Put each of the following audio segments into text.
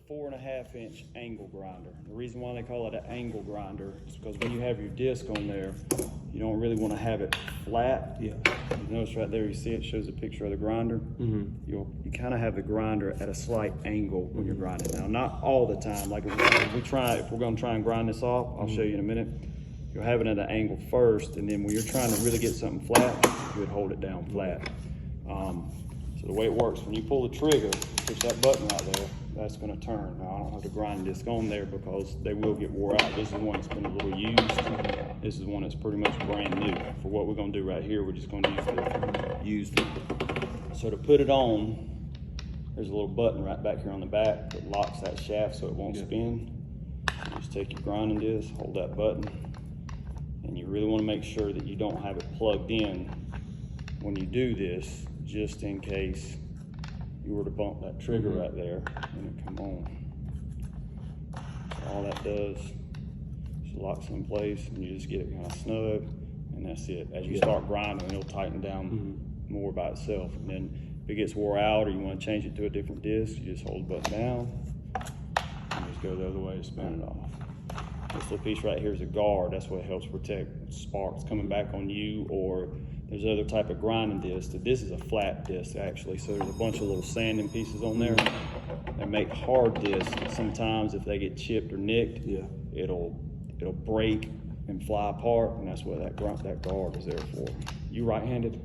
4.5-inch angle grinder. The reason why they call it an angle grinder is because when you have your disc on there, you don't really want to have it flat. Yeah. You notice right there, you see it shows a picture of the grinder. You kind of have the grinder at a slight angle when you're grinding. Now, not all the time. Like if we're going to try and grind this off, I'll show you in a minute. You'll have it at an angle first, and then when you're trying to really get something flat, you would hold it down flat. So the way it works, when you pull the trigger, push that button right there, that's going to turn. Now, I don't have to grind disc on there because they will get wore out. This is one that's been a little used. This is one that's pretty much brand new. For what we're going to do right here, we're just going to use the used one. So to put it on, there's a little button right back here on the back that locks that shaft so it won't spin. You just take your grinding disc, hold that button, and you really want to make sure that you don't have it plugged in when you do this, just in case you were to bump that trigger right there and it come on. So all that does is locks it in place, and you just get it kind of snug, and that's it. As you start grinding, it'll tighten down more by itself. And then if it gets wore out or you want to change it to a different disc, you just hold the button down and just go the other way to spin it off. This little piece right here is a guard. That's what helps protect sparks coming back on you, or there's other type of grinding disc. This is a flat disc actually, so there's a bunch of little sanding pieces on there that make hard discs. Sometimes if they get chipped or nicked, it'll break and fly apart, and that's what that guard is there for. You right-handed?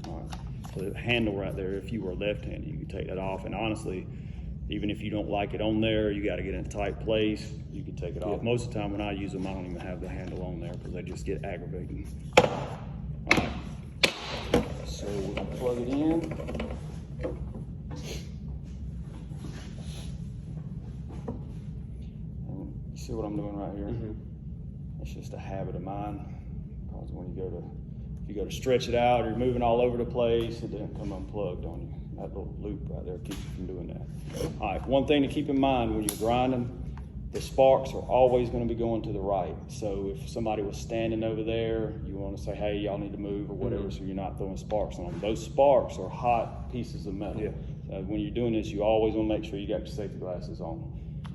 All right. So the handle right there, if you were left-handed, you can take that off, and honestly, even if you don't like it on there, you got to get in a tight place, you can take it off. Most of the time when I use them, I don't even have the handle on there because they just get aggravating. All right. So we're gonna plug it in. And you see what I'm doing right here? It's just a habit of mine. Because when if you go to stretch it out, or you're moving all over the place, it doesn't come unplugged on you. That little loop right there keeps you from doing that. All right, one thing to keep in mind when you're grinding, the sparks are always going to be going to the right. So if somebody was standing over there, you want to say, hey, y'all need to move or whatever, so you're not throwing sparks on them. Those sparks are hot pieces of metal. So when you're doing this, you always want to make sure you got your safety glasses on,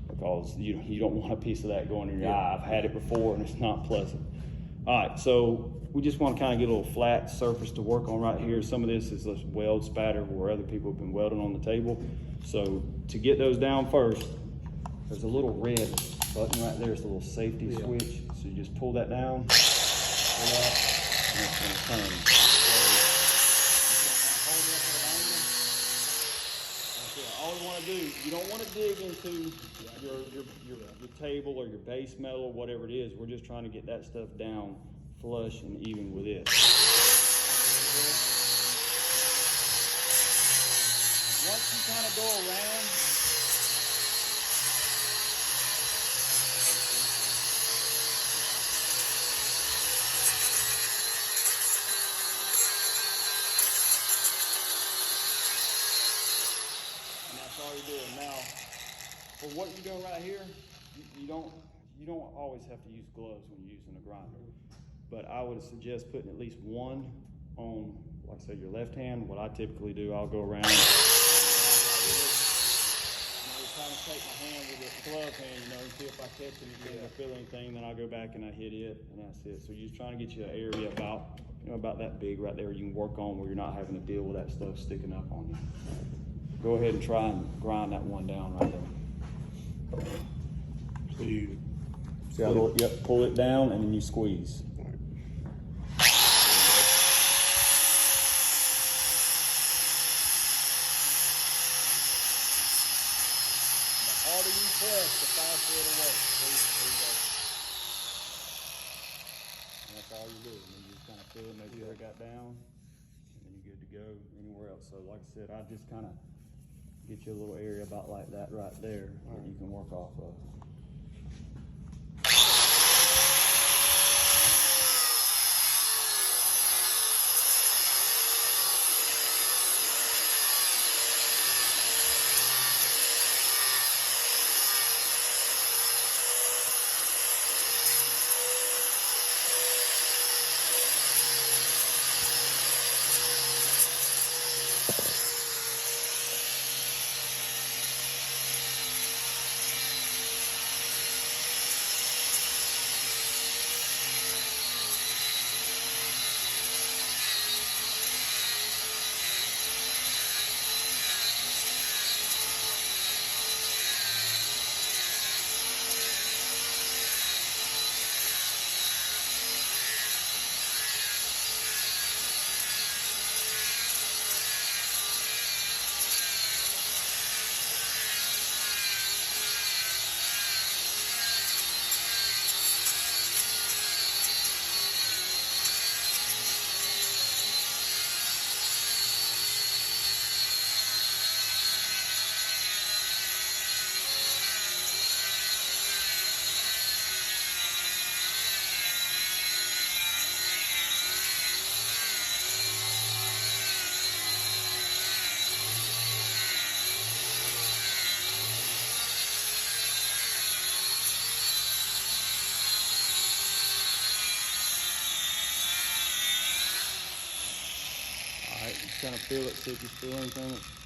because you don't want a piece of that going in your eye. I've had it before and it's not pleasant. All right, so we just want to kind of get a little flat surface to work on right here. Some of this is this weld spatter where other people have been welding on the table. So to get those down first, there's a little red button right there. It's a little safety switch. So you just pull that down, pull that, and it's going to turn. So all you want to do, you don't want to dig into your table or your base metal or whatever it is. We're just trying to get that stuff down flush and even with it. Once you kind of go around, and that's all you're doing. Now, for what you're doing right here, you don't always have to use gloves when you're using a grinder. But I would suggest putting at least one on, like I said, your left hand. What I typically do, I'll go around. And I would kind of take my hand with this glove hand, and see if I catch anything or feel anything, then I'll go back and I hit it, and that's it. So you're just trying to get you an area about that big right there you can work on, where you're not having to deal with that stuff sticking up on you. Go ahead and try and grind that one down right there. So you pull it down and then you squeeze. The harder you press, the faster it'll work. And that's all you do. And then you just kind of feel it, make sure it got down, and then you're good to go anywhere else. So like I said, I just kind of get you a little area about like that right there that you can work off of. kind of feel it, see if you feel anything.